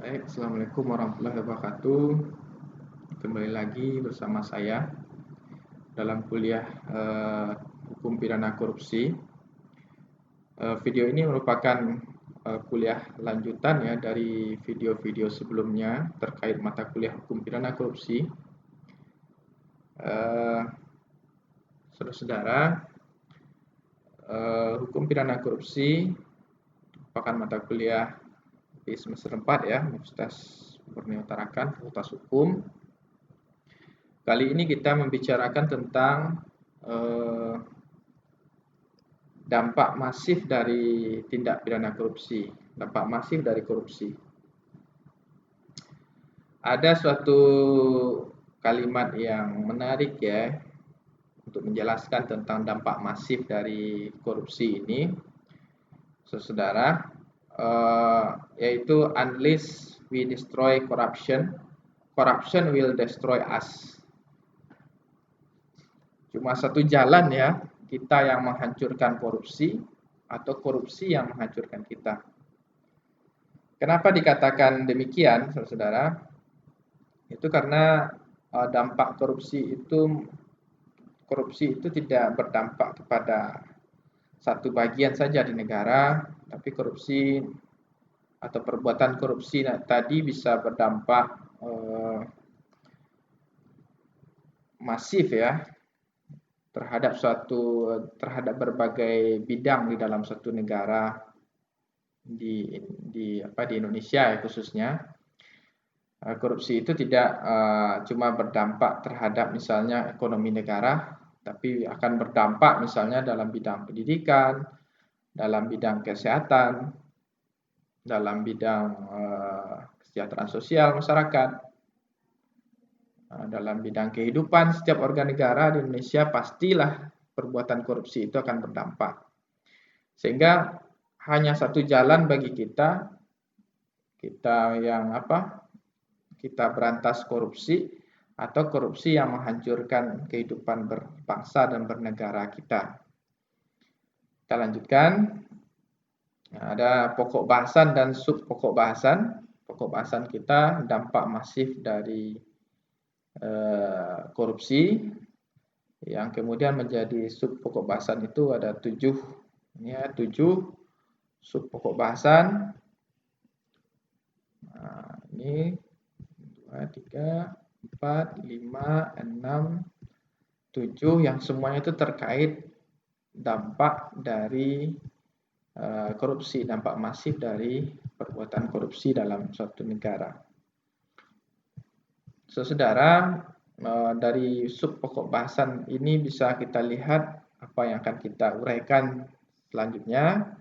Baik, Assalamualaikum warahmatullahi wabarakatuh. Kembali lagi bersama saya dalam kuliah Hukum Pidana Korupsi. Video ini merupakan kuliah lanjutan ya dari video-video sebelumnya terkait mata kuliah Hukum Pidana Korupsi. Saudara-saudara, Hukum Pidana Korupsi merupakan mata kuliah di semester 4 ya, Universitas Borneo Tarakan, Fakultas Hukum. Kali ini kita membicarakan tentang dampak masif dari tindak pidana korupsi, dampak masif dari korupsi. Ada suatu kalimat yang menarik ya untuk menjelaskan tentang dampak masif dari korupsi ini, saudara, yaitu unless we destroy corruption, corruption will destroy us. Cuma satu jalan ya, kita yang menghancurkan korupsi atau korupsi yang menghancurkan kita. Kenapa dikatakan demikian, saudara? Itu karena dampak korupsi itu tidak berdampak kepada satu bagian saja di negara, tapi korupsi atau perbuatan korupsi tadi bisa berdampak masif ya terhadap berbagai bidang di dalam suatu negara di Indonesia ya khususnya. Korupsi itu tidak cuma berdampak terhadap misalnya ekonomi negara, tapi akan berdampak misalnya dalam bidang pendidikan, dalam bidang kesehatan, dalam bidang kesejahteraan sosial masyarakat, dalam bidang kehidupan setiap warga negara di Indonesia. Pastilah perbuatan korupsi itu akan berdampak. Sehingga hanya satu jalan bagi kita yang kita berantas korupsi atau korupsi yang menghancurkan kehidupan berbangsa dan bernegara kita. Kita lanjutkan. Ada pokok bahasan dan sub pokok bahasan. Pokok bahasan kita dampak masif dari korupsi, yang kemudian menjadi sub pokok bahasan itu ada 7 sub pokok bahasan. Ini 2, 3, 4, 5, 6, 7 yang semuanya itu terkait dampak dari korupsi, dampak masif dari perbuatan korupsi dalam suatu negara. Saudara, dari sub pokok bahasan ini bisa kita lihat apa yang akan kita uraikan selanjutnya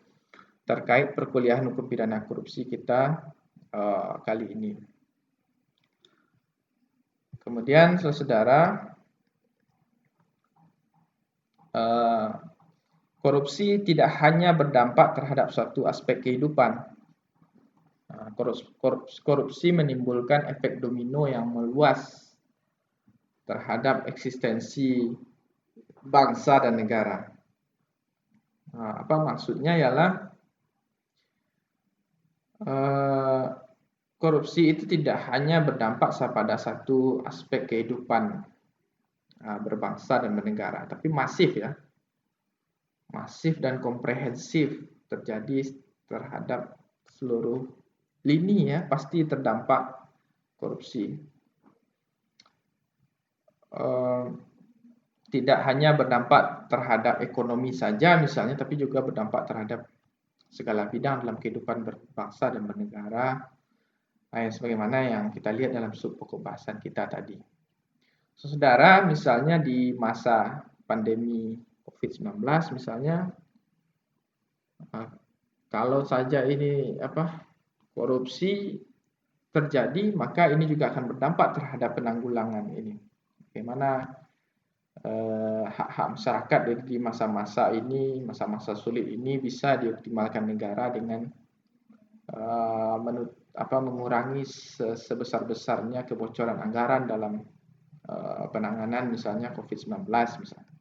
terkait perkuliahan hukum pidana korupsi kita kali ini. Kemudian, saudara, korupsi tidak hanya berdampak terhadap suatu aspek kehidupan. Korupsi menimbulkan efek domino yang meluas terhadap eksistensi bangsa dan negara. Apa maksudnya ialah korupsi itu tidak hanya berdampak pada satu aspek kehidupan berbangsa dan bernegara, tapi masif ya. Masif dan komprehensif terjadi terhadap seluruh lini ya, pasti terdampak korupsi. Tidak hanya berdampak terhadap ekonomi saja misalnya, tapi juga berdampak terhadap segala bidang dalam kehidupan berbangsa dan bernegara, sebagaimana yang kita lihat dalam sub pokok bahasan kita tadi. Saudara, misalnya di masa pandemi COVID-19 misalnya, kalau saja ini korupsi terjadi, maka ini juga akan berdampak terhadap penanggulangan ini. Bagaimana hak-hak masyarakat di masa-masa ini, masa-masa sulit ini bisa dioptimalkan negara dengan mengurangi sebesar-besarnya kebocoran anggaran dalam penanganan misalnya COVID-19 misalnya.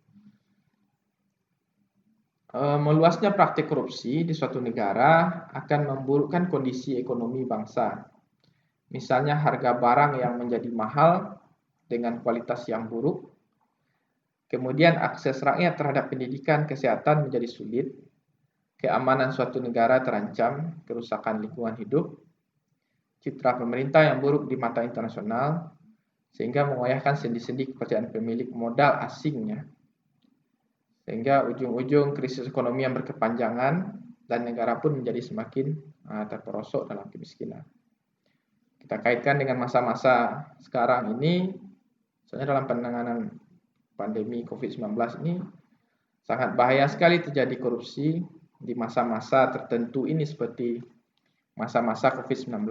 Meluasnya praktik korupsi di suatu negara akan memburukkan kondisi ekonomi bangsa. Misalnya harga barang yang menjadi mahal dengan kualitas yang buruk. Kemudian akses rakyat terhadap pendidikan, kesehatan menjadi sulit. Keamanan suatu negara terancam, kerusakan lingkungan hidup. Citra pemerintah yang buruk di mata internasional, sehingga mengoyahkan sendi-sendi kepercayaan pemilik modal asingnya. Sehingga ujung-ujung krisis ekonomi yang berkepanjangan dan negara pun menjadi semakin terperosok dalam kemiskinan. Kita kaitkan dengan masa-masa sekarang ini, misalnya dalam penanganan pandemi COVID-19 ini, sangat bahaya sekali terjadi korupsi di masa-masa tertentu ini seperti masa-masa COVID-19.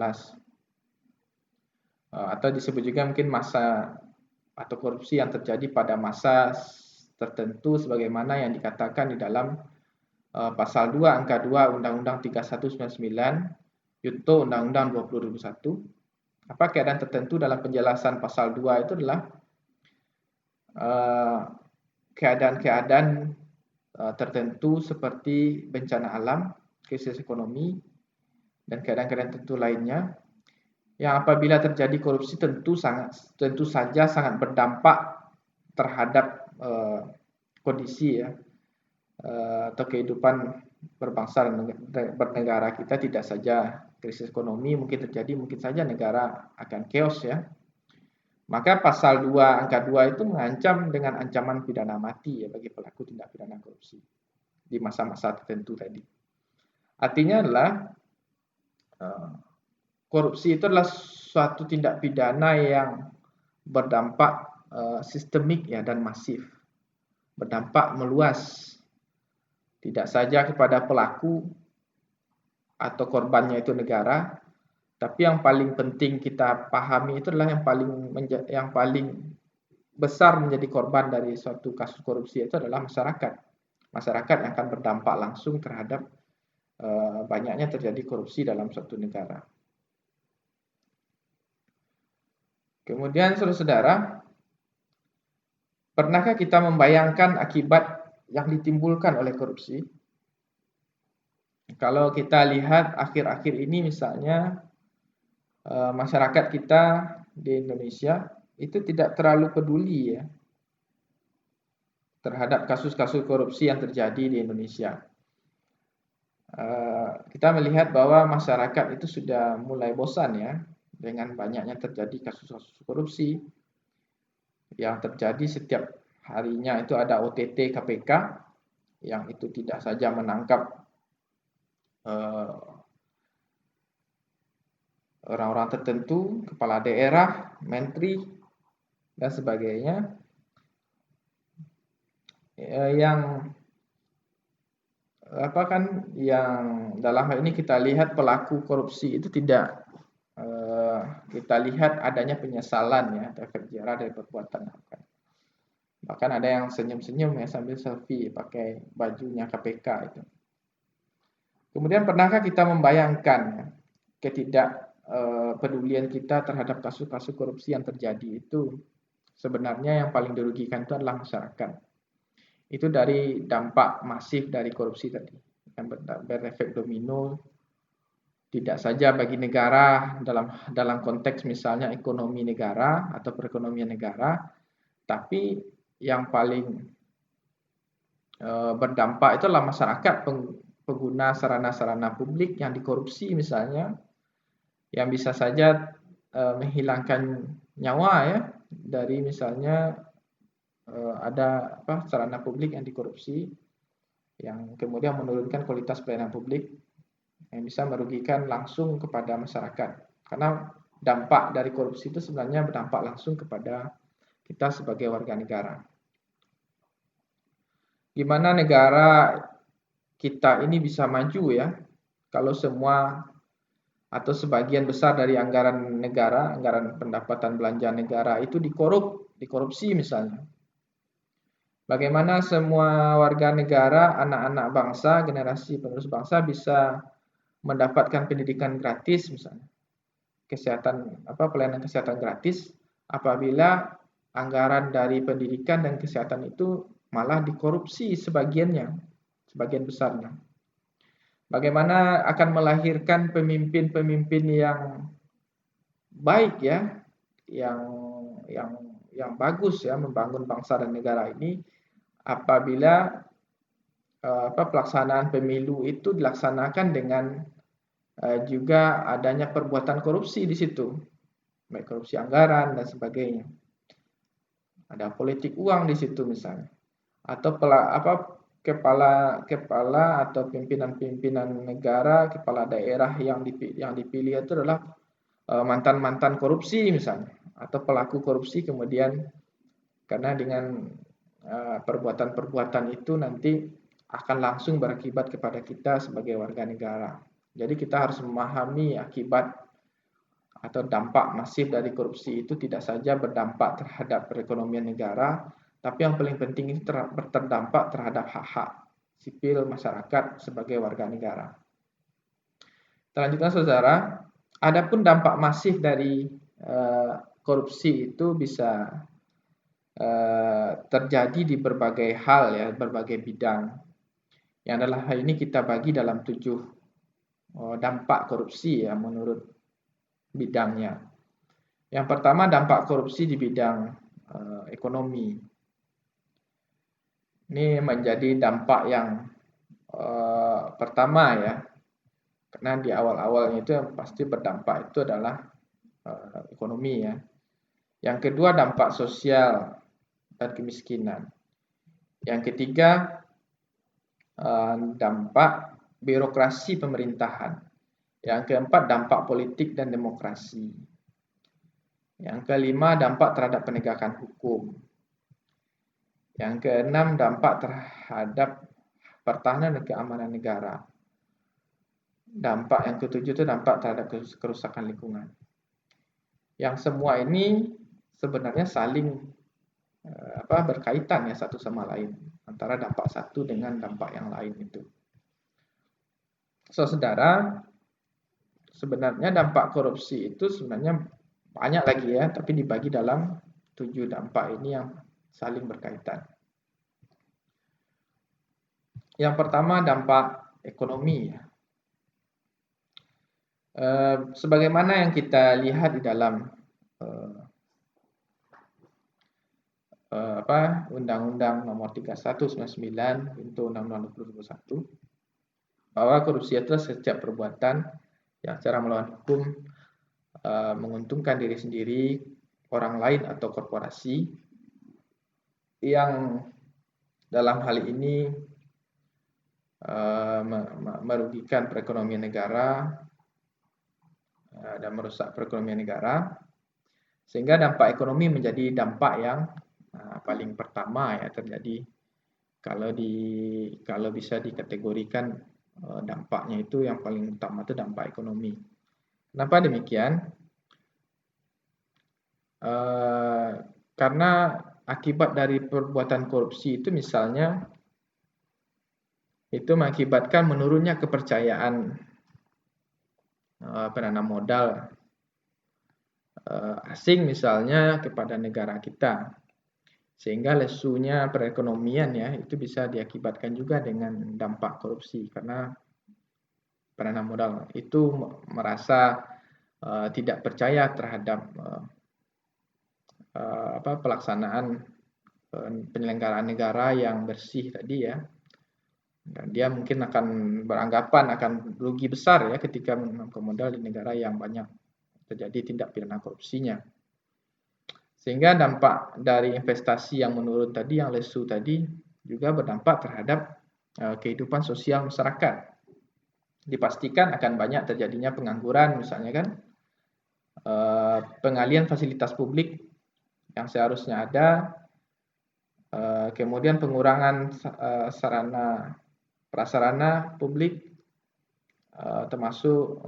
Atau disebut juga mungkin masa atau korupsi yang terjadi pada masa tertentu sebagaimana yang dikatakan di dalam pasal 2 angka 2 Undang-Undang 3199 Yunto Undang-Undang 2021. Apa keadaan tertentu dalam penjelasan pasal 2 itu adalah keadaan-keadaan tertentu seperti bencana alam, krisis ekonomi, dan keadaan-keadaan tertentu lainnya yang apabila terjadi korupsi tentu saja sangat berdampak terhadap kondisi atau kehidupan berbangsa dan bernegara kita. Tidak saja krisis ekonomi mungkin terjadi, mungkin saja negara akan chaos ya. Maka pasal 2 angka 2 itu mengancam dengan ancaman pidana mati bagi pelaku tindak pidana korupsi di masa-masa tertentu tadi. Artinya adalah korupsi itu adalah suatu tindak pidana yang berdampak sistemik dan masif, berdampak meluas, tidak saja kepada pelaku atau korbannya itu negara, tapi yang paling penting kita pahami itu adalah yang paling besar menjadi korban dari suatu kasus korupsi itu adalah masyarakat. Masyarakat yang akan berdampak langsung terhadap banyaknya terjadi korupsi dalam suatu negara. Kemudian saudara-saudara, pernahkah kita membayangkan akibat yang ditimbulkan oleh korupsi? Kalau kita lihat akhir-akhir ini misalnya masyarakat kita di Indonesia itu tidak terlalu peduli terhadap kasus-kasus korupsi yang terjadi di Indonesia. Kita melihat bahwa masyarakat itu sudah mulai bosan dengan banyaknya terjadi kasus-kasus korupsi yang terjadi setiap harinya. Itu ada OTT KPK yang itu tidak saja menangkap orang-orang tertentu, kepala daerah, menteri, dan sebagainya, yang dalam hal ini kita lihat pelaku korupsi itu tidak kita lihat adanya penyesalan efek jerah dari perbuatan. Bahkan ada yang senyum-senyum sambil selfie pakai bajunya KPK itu. Kemudian pernahkah kita membayangkan ketidakpedulian kita terhadap kasus-kasus korupsi yang terjadi itu sebenarnya yang paling dirugikan itu adalah masyarakat. Itu dari dampak masif dari korupsi tadi yang berefek domino, tidak saja bagi negara dalam konteks misalnya ekonomi negara atau perekonomian negara, tapi yang paling berdampak itu adalah masyarakat pengguna sarana-sarana publik yang dikorupsi misalnya, yang bisa saja menghilangkan nyawa dari misalnya ada sarana publik yang dikorupsi yang kemudian menurunkan kualitas pelayanan publik yang bisa merugikan langsung kepada masyarakat. Karena dampak dari korupsi itu sebenarnya berdampak langsung kepada kita sebagai warga negara. Gimana negara kita ini bisa maju kalau semua atau sebagian besar dari anggaran negara, anggaran pendapatan belanja negara itu dikorupsi misalnya. Bagaimana semua warga negara, anak-anak bangsa, generasi penerus bangsa bisa mendapatkan pendidikan gratis misalnya, pelayanan kesehatan gratis, apabila anggaran dari pendidikan dan kesehatan itu malah dikorupsi sebagian besarnya. Bagaimana akan melahirkan pemimpin-pemimpin yang baik ya, yang yang yang bagus ya membangun bangsa dan negara ini apabila pelaksanaan pemilu itu dilaksanakan dengan juga adanya perbuatan korupsi di situ, baik korupsi anggaran dan sebagainya. Ada politik uang di situ misalnya, atau kepala atau pimpinan-pimpinan negara, kepala daerah yang dipilih itu adalah mantan-mantan korupsi misalnya, atau pelaku korupsi kemudian karena dengan perbuatan-perbuatan itu nanti akan langsung berakibat kepada kita sebagai warga negara. Jadi kita harus memahami akibat atau dampak masif dari korupsi itu tidak saja berdampak terhadap perekonomian negara, tapi yang paling penting itu berdampak terhadap hak-hak sipil masyarakat sebagai warga negara. Selanjutnya saudara, adapun dampak masif dari korupsi itu bisa terjadi di berbagai hal ya, berbagai bidang. Yang adalah hal ini kita bagi dalam 7 dampak korupsi ya menurut bidangnya. Yang pertama dampak korupsi di bidang ekonomi. Ini menjadi dampak yang pertama ya, karena di awal-awalnya itu yang pasti berdampak itu adalah ekonomi ya. Yang kedua dampak sosial dan kemiskinan. Yang ketiga dampak birokrasi pemerintahan. Yang keempat dampak politik dan demokrasi. Yang kelima dampak terhadap penegakan hukum. Yang keenam dampak terhadap pertahanan dan keamanan negara. Dampak yang ketujuh itu dampak terhadap kerusakan lingkungan. Yang semua ini sebenarnya saling berkaitan ya satu sama lain, antara dampak satu dengan dampak yang lain itu. Saudara, sebenarnya dampak korupsi itu sebenarnya banyak lagi ya, tapi dibagi dalam 7 dampak ini yang saling berkaitan. Yang pertama dampak ekonomi. Sebagaimana yang kita lihat di dalam Undang-Undang Nomor 31/99 untuk Undang-Undang 2021, bahwa korupsi adalah setiap perbuatan yang secara melawan hukum menguntungkan diri sendiri, orang lain atau korporasi yang dalam hal ini merugikan perekonomian negara dan merusak perekonomian negara, sehingga dampak ekonomi menjadi dampak yang paling pertama ya terjadi kalau bisa dikategorikan dampaknya itu yang paling utama itu dampak ekonomi. Kenapa demikian? Karena akibat dari perbuatan korupsi itu misalnya itu mengakibatkan menurunnya kepercayaan penanam modal asing misalnya kepada negara kita, sehingga lesunya perekonomian ya itu bisa diakibatkan juga dengan dampak korupsi, karena penanam modal itu merasa tidak percaya terhadap pelaksanaan penyelenggaraan negara yang bersih tadi ya. Dan dia mungkin akan beranggapan akan rugi besar ya ketika menanamkan modal di negara yang banyak terjadi tindak pidana korupsinya. Sehingga dampak dari investasi yang menurun tadi, yang lesu tadi, juga berdampak terhadap kehidupan sosial masyarakat. Dipastikan akan banyak terjadinya pengangguran misalnya kan, pengalian fasilitas publik yang seharusnya ada, kemudian pengurangan sarana prasarana publik, termasuk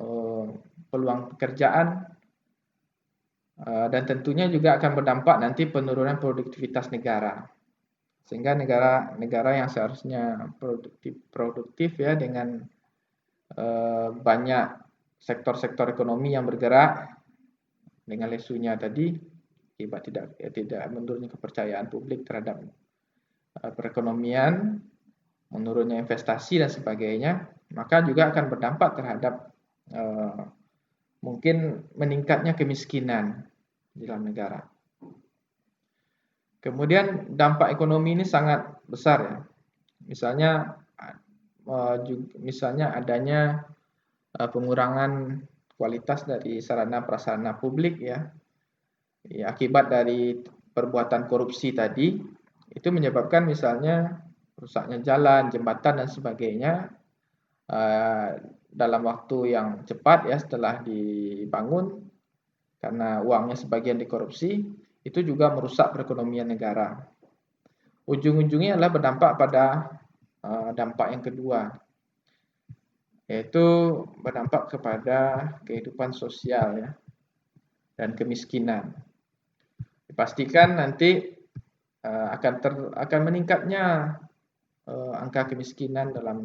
peluang pekerjaan, dan tentunya juga akan berdampak nanti penurunan produktivitas negara, sehingga negara yang seharusnya produktif ya dengan banyak sektor-sektor ekonomi yang bergerak, dengan lesunya tadi akibat tidak menurunnya kepercayaan publik terhadap perekonomian, menurunnya investasi dan sebagainya, maka juga akan berdampak terhadap mungkin meningkatnya kemiskinan di dalam negara. Kemudian dampak ekonomi ini sangat besar ya. Misalnya adanya pengurangan kualitas dari sarana prasarana publik ya. Akibat dari perbuatan korupsi tadi itu menyebabkan misalnya rusaknya jalan, jembatan dan sebagainya dalam waktu yang cepat ya setelah dibangun karena uangnya sebagian dikorupsi, itu juga merusak perekonomian negara. Ujung-ujungnya adalah berdampak pada dampak yang kedua, yaitu berdampak kepada kehidupan sosial ya dan kemiskinan. Dipastikan nanti akan meningkatnya angka kemiskinan dalam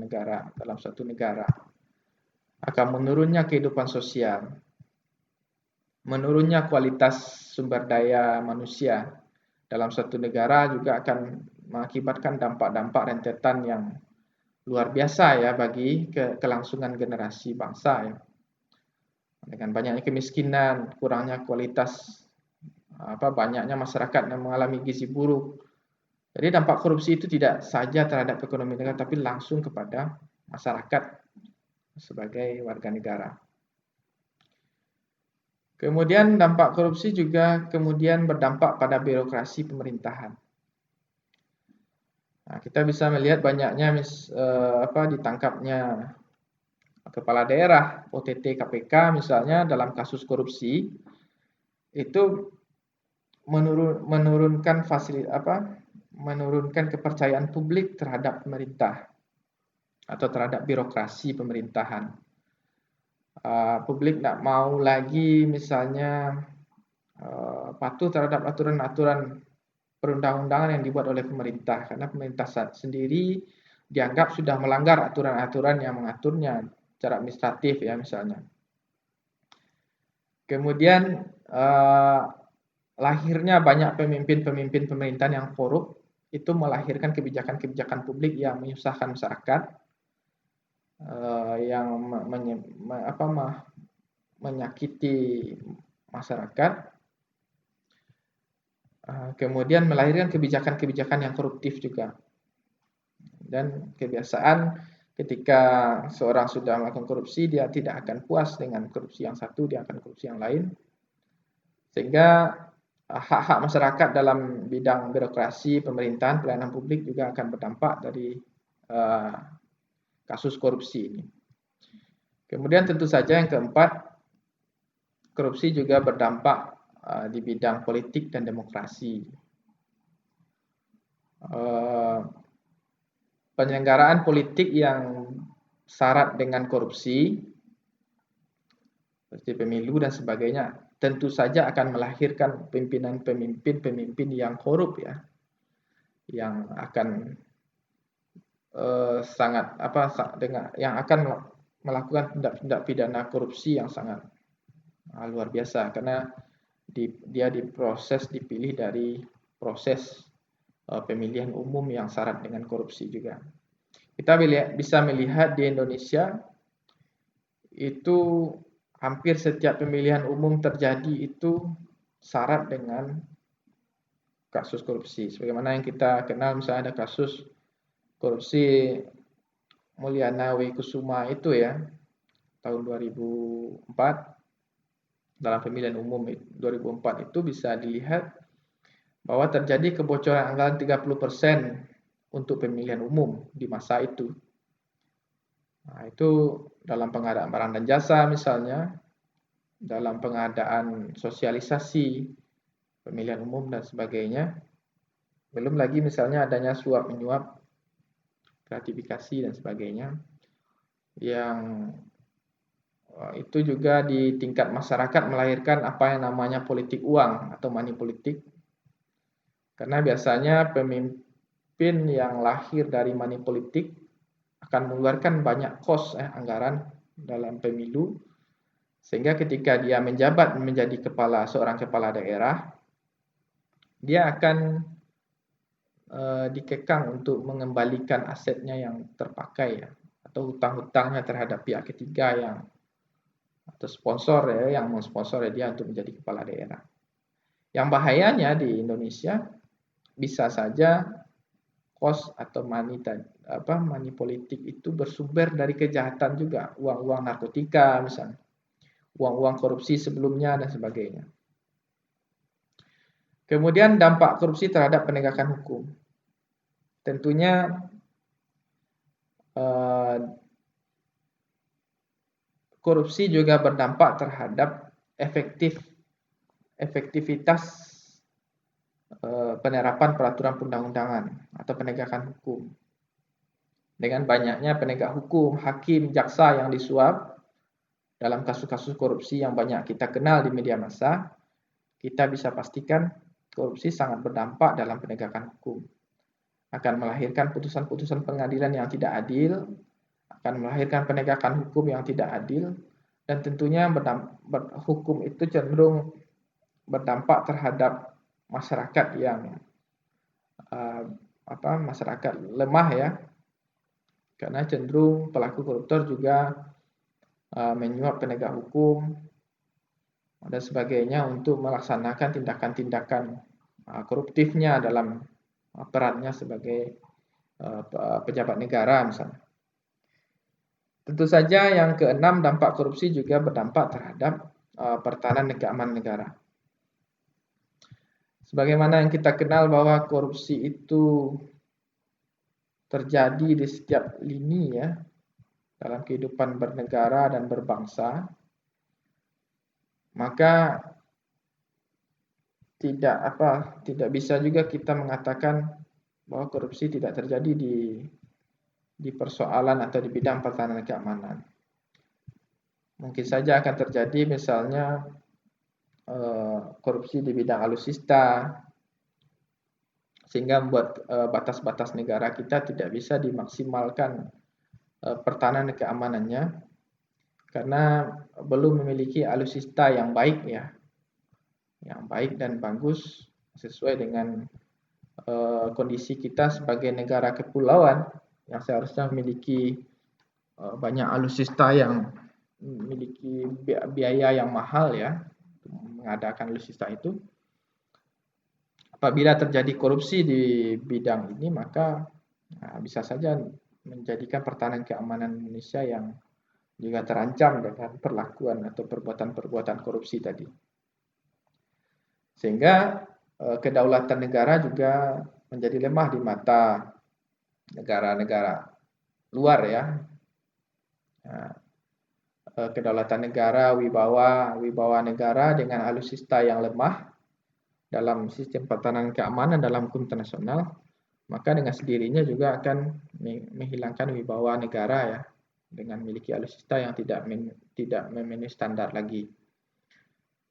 suatu negara, akan menurunnya kehidupan sosial, menurunnya kualitas sumber daya manusia dalam suatu negara juga akan mengakibatkan dampak-dampak rentetan yang luar biasa ya bagi kelangsungan generasi bangsa ya. Dengan banyaknya kemiskinan, kurangnya kualitas banyaknya masyarakat yang mengalami gizi buruk. Jadi dampak korupsi itu tidak saja terhadap ekonomi negara tapi langsung kepada masyarakat sebagai warga negara. Kemudian dampak korupsi juga kemudian berdampak pada birokrasi pemerintahan. Nah, kita bisa melihat banyaknya ditangkapnya kepala daerah, OTT KPK misalnya dalam kasus korupsi itu menurunkan kepercayaan publik terhadap pemerintah atau terhadap birokrasi pemerintahan. Publik tidak mau lagi misalnya patuh terhadap aturan-aturan perundang-undangan yang dibuat oleh pemerintah karena pemerintah sendiri dianggap sudah melanggar aturan-aturan yang mengaturnya secara administratif ya misalnya. Kemudian lahirnya banyak pemimpin-pemimpin pemerintahan yang korup itu melahirkan kebijakan-kebijakan publik yang menyusahkan masyarakat, yang menyakiti masyarakat, kemudian melahirkan kebijakan-kebijakan yang koruptif juga. Dan kebiasaan ketika seorang sudah melakukan korupsi, dia tidak akan puas dengan korupsi yang satu, dia akan korupsi yang lain. Sehingga hak-hak masyarakat dalam bidang birokrasi, pemerintahan, pelayanan publik juga akan berdampak dari kasus korupsi ini. Kemudian tentu saja yang keempat, korupsi juga berdampak di bidang politik dan demokrasi. Penyelenggaraan politik yang syarat dengan korupsi, seperti pemilu dan sebagainya, tentu saja akan melahirkan pemimpin yang korup ya, yang akan yang akan melakukan tindak pidana korupsi yang sangat luar biasa karena dia dipilih dari proses pemilihan umum yang syarat dengan korupsi juga. Kita bisa melihat di Indonesia itu hampir setiap pemilihan umum terjadi itu syarat dengan kasus korupsi. Sebagaimana yang kita kenal misalnya ada kasus korupsi Mulyana Kusuma itu ya tahun 2004 dalam pemilihan umum 2004 itu bisa dilihat bahwa terjadi kebocoran anggaran 30% untuk pemilihan umum di masa itu. Nah, itu dalam pengadaan barang dan jasa misalnya, dalam pengadaan sosialisasi pemilihan umum dan sebagainya. Belum lagi misalnya adanya suap menyuap, gratifikasi dan sebagainya. Yang itu juga di tingkat masyarakat melahirkan apa yang namanya politik uang atau money politik. Karena biasanya pemimpin yang lahir dari money politik akan mengeluarkan banyak anggaran dalam pemilu, sehingga ketika dia menjabat menjadi seorang kepala daerah, dia akan dikekang untuk mengembalikan asetnya yang terpakai ya, atau hutang-hutangnya terhadap pihak ketiga yang atau sponsor ya, yang mensponsor dia untuk menjadi kepala daerah. Yang bahayanya di Indonesia bisa saja cost atau money politik itu bersumber dari kejahatan juga, uang-uang narkotika misalnya, uang-uang korupsi sebelumnya dan sebagainya. Kemudian dampak korupsi terhadap penegakan hukum. Tentunya korupsi juga berdampak terhadap efektivitas penerapan peraturan perundang-undangan atau penegakan hukum. Dengan banyaknya penegak hukum, hakim, jaksa yang disuap dalam kasus-kasus korupsi yang banyak kita kenal di media massa, kita bisa pastikan korupsi sangat berdampak dalam penegakan hukum. Akan melahirkan putusan-putusan pengadilan yang tidak adil, akan melahirkan penegakan hukum yang tidak adil, dan tentunya hukum itu cenderung berdampak terhadap masyarakat yang masyarakat lemah ya, karena cenderung pelaku koruptor juga menyuap penegak hukum dan sebagainya untuk melaksanakan tindakan-tindakan koruptifnya dalam perannya sebagai pejabat negara misalnya. Tentu saja yang keenam, dampak korupsi juga berdampak terhadap pertahanan dan keamanan negara. Sebagaimana yang kita kenal bahwa korupsi itu terjadi di setiap lini ya dalam kehidupan bernegara dan berbangsa, maka tidak bisa juga kita mengatakan bahwa korupsi tidak terjadi di persoalan atau di bidang pertahanan dan keamanan. Mungkin saja akan terjadi misalnya korupsi di bidang alutsista, sehingga membuat batas-batas negara kita tidak bisa dimaksimalkan pertahanan dan keamanannya karena belum memiliki alutsista yang baik ya, yang baik dan bagus sesuai dengan kondisi kita sebagai negara kepulauan yang seharusnya memiliki banyak alutsista yang memiliki biaya yang mahal ya mengadakan alutsista itu. Apabila terjadi korupsi di bidang ini, maka bisa saja menjadikan pertahanan keamanan Indonesia yang juga terancam dengan perlakuan atau perbuatan-perbuatan korupsi tadi. Sehingga kedaulatan negara juga menjadi lemah di mata negara-negara luar ya. Kedaulatan negara, wibawa negara dengan alutsista yang lemah dalam sistem pertahanan keamanan dalam hukum internasional, maka dengan sendirinya juga akan menghilangkan wibawa negara ya dengan memiliki alutsista yang tidak memenuhi standar lagi.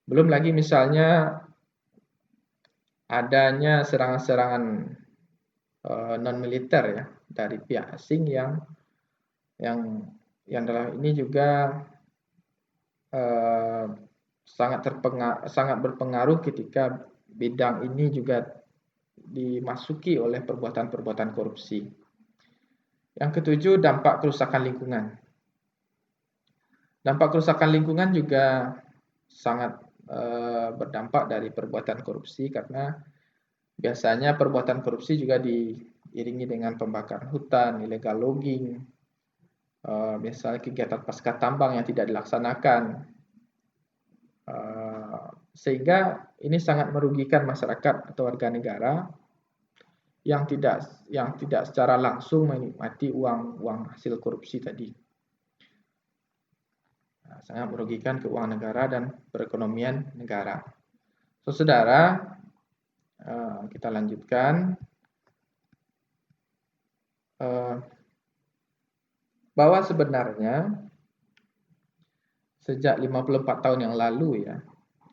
Belum lagi misalnya adanya serangan-serangan non militer ya dari pihak asing yang dalam ini juga sangat berpengaruh ketika bidang ini juga dimasuki oleh perbuatan-perbuatan korupsi. Yang ketujuh, dampak kerusakan lingkungan. Dampak kerusakan lingkungan juga sangat berdampak dari perbuatan korupsi karena biasanya perbuatan korupsi juga diiringi dengan pembakaran hutan, illegal logging, misalnya kegiatan pasca tambang yang tidak dilaksanakan, sehingga ini sangat merugikan masyarakat atau warga negara yang tidak secara langsung menikmati uang hasil korupsi tadi. Sangat merugikan keuangan negara dan perekonomian negara. Saudara, kita lanjutkan. Bahwa sebenarnya sejak 54 tahun yang lalu ya,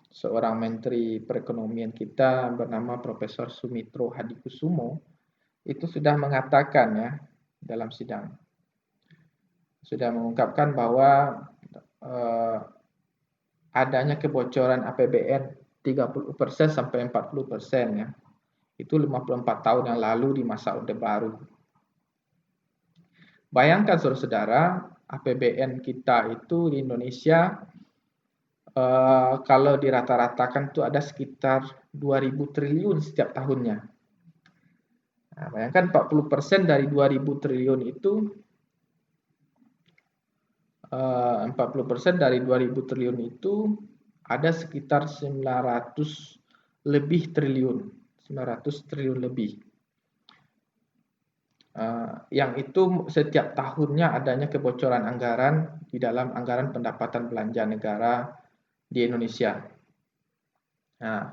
seorang menteri perekonomian kita bernama Profesor Sumitro Hadikusumo itu sudah mengatakan ya dalam sidang, sudah mengungkapkan bahwa adanya kebocoran APBN 30% sampai 40% ya. Itu 54 tahun yang lalu di masa Orde Baru. Bayangkan saudara-saudara, APBN kita itu di Indonesia kalau dirata-ratakan itu ada sekitar 2.000 triliun setiap tahunnya. Nah, bayangkan 40% dari 2.000 triliun itu 40% dari 2.000 triliun itu ada sekitar 900 lebih triliun, 900 triliun lebih. Yang itu setiap tahunnya adanya kebocoran anggaran di dalam anggaran pendapatan belanja negara di Indonesia. Nah,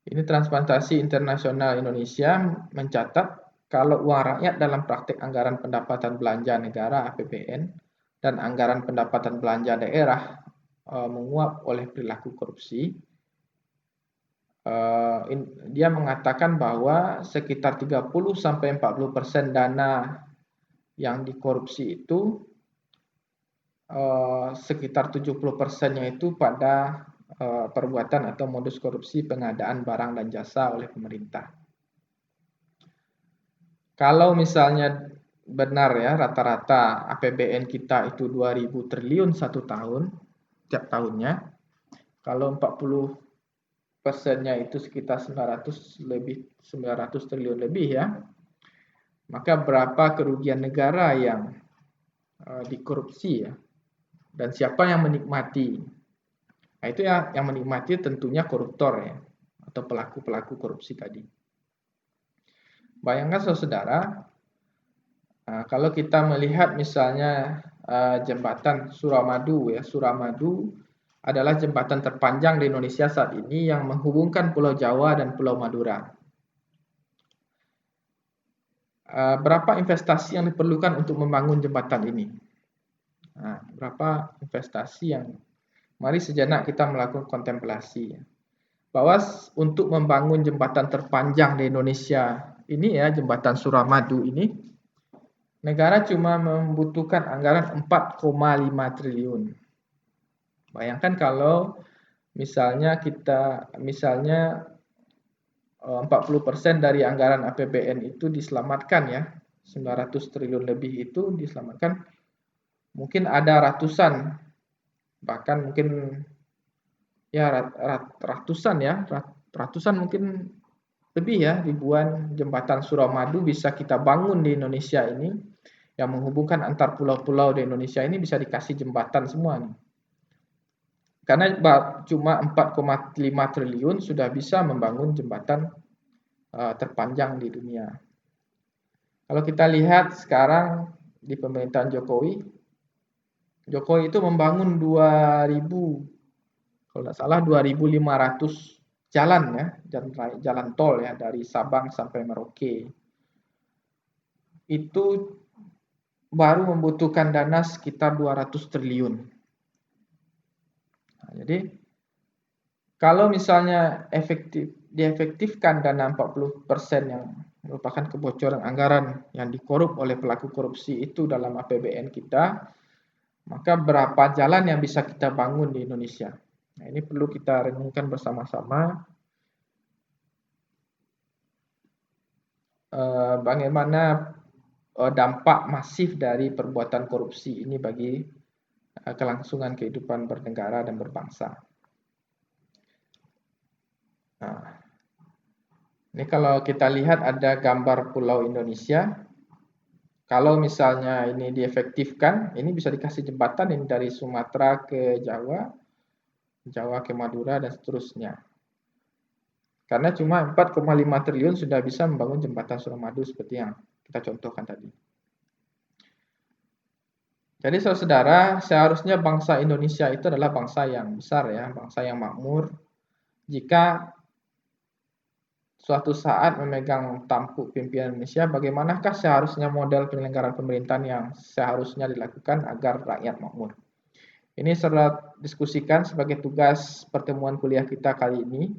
ini Transparansi Internasional Indonesia mencatat kalau uang rakyat dalam praktik anggaran pendapatan belanja negara APBN dan anggaran pendapatan belanja daerah menguap oleh perilaku korupsi, dia mengatakan bahwa sekitar 30-40% dana yang dikorupsi itu sekitar 70%-nya itu pada perbuatan atau modus korupsi pengadaan barang dan jasa oleh pemerintah. Kalau misalnya benar ya rata-rata APBN kita itu 2.000 triliun satu tahun, tiap tahunnya, kalau 40%-nya itu sekitar 900 triliun lebih ya, maka berapa kerugian negara yang dikorupsi ya, dan siapa yang menikmati? Nah, itu yang menikmati tentunya koruptor ya, atau pelaku-pelaku korupsi tadi. Bayangkan saudara, kalau kita melihat misalnya jembatan Suramadu ya, Suramadu adalah jembatan terpanjang di Indonesia saat ini yang menghubungkan Pulau Jawa dan Pulau Madura. Berapa investasi yang diperlukan untuk membangun jembatan ini? Nah, berapa investasi yang mari sejenak kita melakukan kontemplasi bahwa untuk membangun jembatan terpanjang di Indonesia ini ya, jembatan Suramadu ini, negara cuma membutuhkan anggaran 4,5 triliun. Bayangkan kalau misalnya 40% dari anggaran APBN itu diselamatkan ya, 900 triliun lebih itu diselamatkan, mungkin ada ratusan, bahkan mungkin ya ratusan mungkin lebih ya, ribuan jembatan Suramadu bisa kita bangun di Indonesia ini, yang menghubungkan antar pulau-pulau di Indonesia ini bisa dikasih jembatan semua nih. Karena cuma 4,5 triliun sudah bisa membangun jembatan terpanjang di dunia. Kalau kita lihat sekarang di pemerintahan Jokowi itu membangun 2.000, kalau tidak salah 2.500 jalan ya, jalan tol ya dari Sabang sampai Merauke. Itu baru membutuhkan dana sekitar 200 triliun. Nah, jadi kalau misalnya diefektifkan dana 40% yang merupakan kebocoran anggaran yang dikorup oleh pelaku korupsi itu dalam APBN kita, maka berapa jalan yang bisa kita bangun di Indonesia? Nah, ini perlu kita renungkan bersama-sama. Bagaimana dampak masif dari perbuatan korupsi ini bagi kelangsungan kehidupan bernegara dan berbangsa. Nah, ini kalau kita lihat ada gambar pulau Indonesia. Kalau misalnya ini diefektifkan, ini bisa dikasih jembatan ini dari Sumatera ke Jawa, Jawa ke Madura dan seterusnya. Karena cuma 4,5 triliun sudah bisa membangun jembatan Suramadu seperti yang kita contohkan tadi. Jadi saudara, seharusnya bangsa Indonesia itu adalah bangsa yang besar ya, bangsa yang makmur. Jika suatu saat memegang tampuk pimpinan Indonesia, bagaimanakah seharusnya model penyelenggaraan pemerintahan yang seharusnya dilakukan agar rakyat makmur? Ini saya diskusikan sebagai tugas pertemuan kuliah kita kali ini,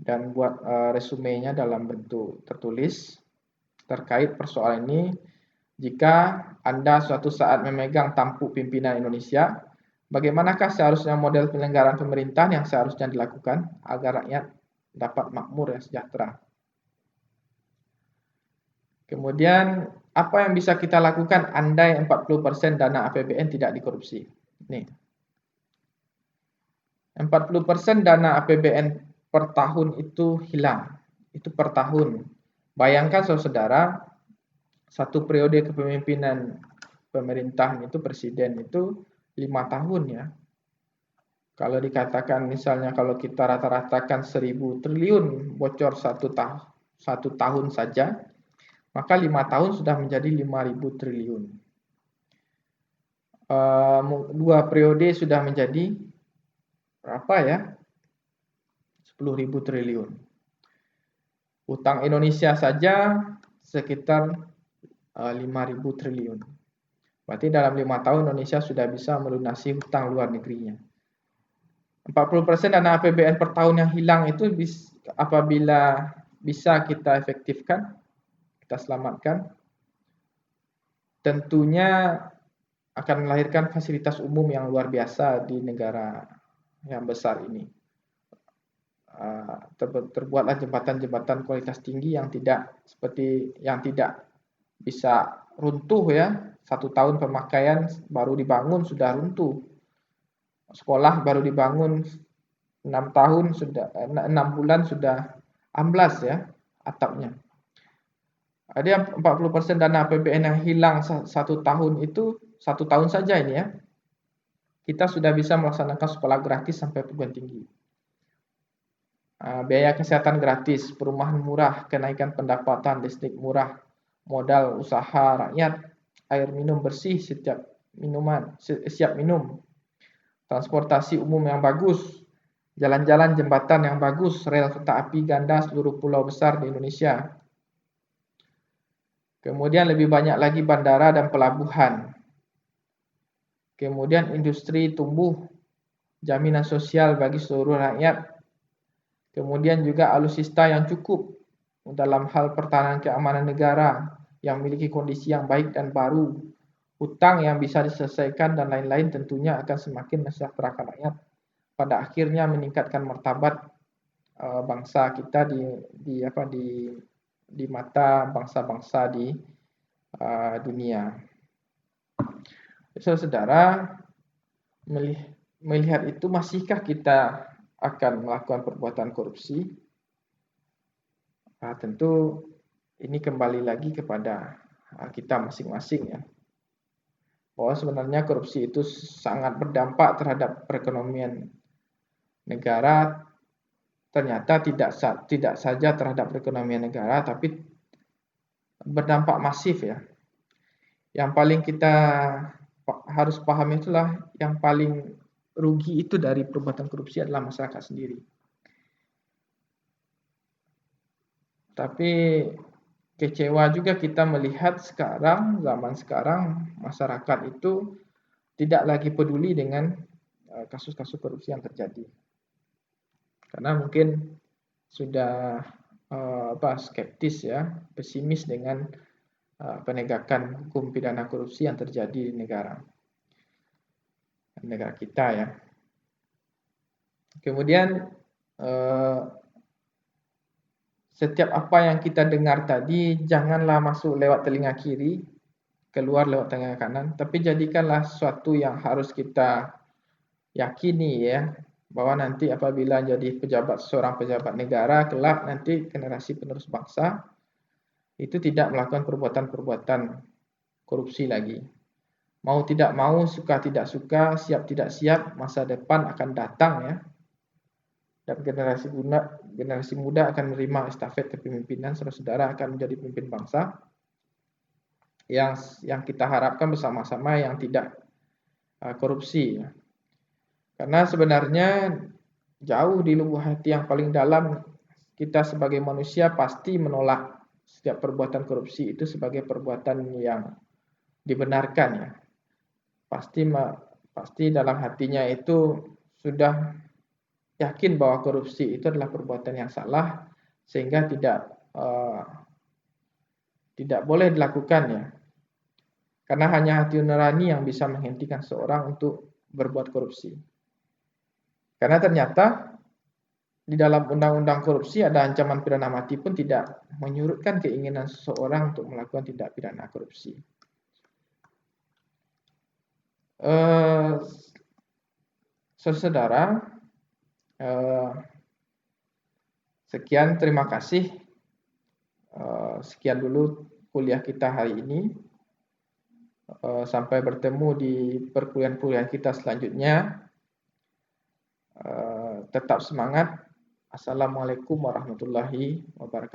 dan buat resumenya dalam bentuk tertulis terkait persoalan ini. Jika Anda suatu saat memegang tampuk pimpinan Indonesia, bagaimanakah seharusnya model penyelenggaraan pemerintahan yang seharusnya dilakukan agar rakyat dapat makmur dan sejahtera? Kemudian, apa yang bisa kita lakukan andai 40% dana APBN tidak dikorupsi? Nih. 40% dana APBN per tahun itu hilang. Itu per tahun. Bayangkan saudara, satu periode kepemimpinan pemerintahan itu, presiden itu 5 tahun ya. Kalau dikatakan misalnya kalau kita rata-ratakan 1.000 triliun bocor satu tahun saja, maka 5 tahun sudah menjadi 5.000 triliun. 2 periode sudah menjadi berapa ya? 10.000 triliun. Utang Indonesia saja sekitar 5.000 triliun. Berarti dalam 5 tahun Indonesia sudah bisa melunasi hutang luar negerinya. 40% dana APBN per tahun yang hilang itu apabila bisa kita efektifkan, kita selamatkan, tentunya akan melahirkan fasilitas umum yang luar biasa di negara yang besar ini. Terbuatlah jembatan-jembatan kualitas tinggi yang tidak bisa runtuh ya. 1 tahun pemakaian baru dibangun sudah runtuh. Sekolah baru dibangun 6 bulan sudah amblas ya atapnya. Ada 40% dana APBN yang hilang 1 tahun itu, 1 tahun saja ini ya. Kita sudah bisa melaksanakan sekolah gratis sampai perguruan tinggi. Biaya kesehatan gratis, perumahan murah, kenaikan pendapatan, listrik murah, modal usaha rakyat, air minum bersih siap minum, transportasi umum yang bagus, jalan-jalan jembatan yang bagus, rel kereta api ganda seluruh pulau besar di Indonesia. Kemudian lebih banyak lagi bandara dan pelabuhan. Kemudian industri tumbuh, jaminan sosial bagi seluruh rakyat. Kemudian juga alutsista yang cukup dalam hal pertahanan keamanan negara yang memiliki kondisi yang baik dan baru. Hutang yang bisa diselesaikan dan lain-lain tentunya akan semakin mensejahterakan rakyat. Pada akhirnya meningkatkan martabat bangsa kita di mata bangsa-bangsa di dunia. Saudara, melihat itu, masihkah kita akan melakukan perbuatan korupsi? Tentu ini kembali lagi kepada kita masing-masing ya. Bahwa sebenarnya korupsi itu sangat berdampak terhadap perekonomian negara. Ternyata tidak saja terhadap perekonomian negara, tapi berdampak masif ya. Yang paling kita harus pahami itulah yang paling rugi itu dari perbuatan korupsi adalah masyarakat sendiri. Tapi kecewa juga kita melihat zaman sekarang masyarakat itu tidak lagi peduli dengan kasus-kasus korupsi yang terjadi. Karena mungkin sudah skeptis ya, pesimis dengan penegakan hukum pidana korupsi yang terjadi di negara kita ya. Kemudian setiap apa yang kita dengar tadi janganlah masuk lewat telinga kiri, keluar lewat telinga kanan, tapi jadikanlah sesuatu yang harus kita yakini ya, bahwa nanti apabila jadi seorang pejabat negara kelak nanti generasi penerus bangsa itu tidak melakukan perbuatan-perbuatan korupsi lagi. Mau tidak mau, suka tidak suka, siap tidak siap, masa depan akan datang ya. Dan generasi muda akan menerima estafet kepemimpinan, saudara akan menjadi pemimpin bangsa yang kita harapkan bersama-sama yang tidak korupsi. Karena sebenarnya jauh di lubuk hati yang paling dalam kita sebagai manusia pasti menolak setiap perbuatan korupsi itu sebagai perbuatan yang dibenarkan ya. Pasti dalam hatinya itu sudah yakin bahwa korupsi itu adalah perbuatan yang salah sehingga tidak boleh dilakukan ya. Karena hanya hati nurani yang bisa menghentikan seorang untuk berbuat korupsi. Karena ternyata di dalam undang-undang korupsi ada ancaman pidana mati pun tidak menyurutkan keinginan seseorang untuk melakukan tindak pidana korupsi. Saudara, Sekian, terima kasih. Sekian dulu kuliah kita hari ini. Sampai bertemu di perkuliahan-kuliahan kita selanjutnya. Tetap semangat. Assalamualaikum warahmatullahi wabarakatuh.